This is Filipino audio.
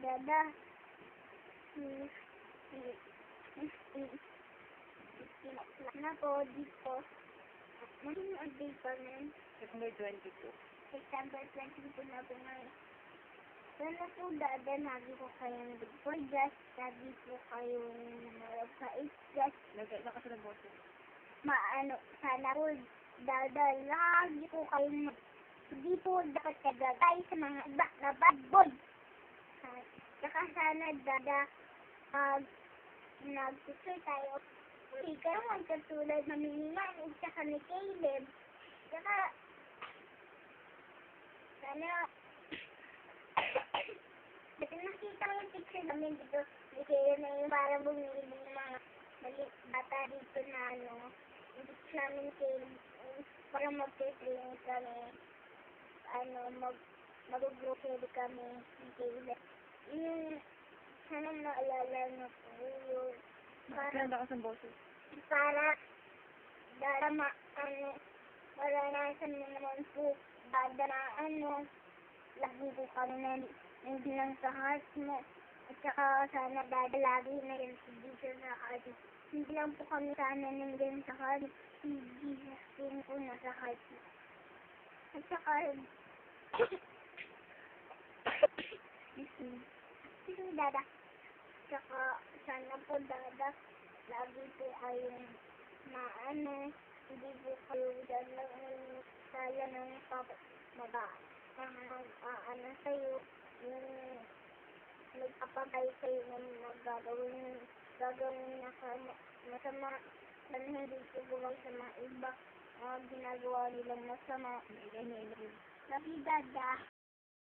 Dada. Na po dito. Maging update pa rin. September 22. September 22 na po ngayon. Sana po dada, lagi ko kayong good for just, lagi po kayong mabait just, Lakas ng boses. sana po dada, lagi po kayong hindi po dapat kagagay sa mga iba na bad boy. Saka sana dada, nag-tutor tayo. Hindi ka naman katulad na Miniman at saka ni Caleb. Saka, sana, dati nakita ko yung picture namin dito. Ni Caleb na yung parang bumili ng mga maliit bata dito na yung picture namin ni Caleb. Parang mag-training kami. Mag-grocery kami ni Caleb. Sana maalala na po yun. Lakas ng boses. Para maranasan mo naman po, dada na lagi po kami nandiyan sa heart mo. At saka sana dada lagi na yung si Jesus sa heart mo. Hindi lang po kami sana nandiyan sa heart mo. Si Jesus din po nasa heart mo. At saka, dada. Saka, sana po dada, lagi po kayong hindi po kayo dyan lang saya ng sa'yo, yung nagpapagay sa'yo ng gagawin na masama, na hindi po gawin sa mga iba, ginagawa nilang masama. Lagi dada.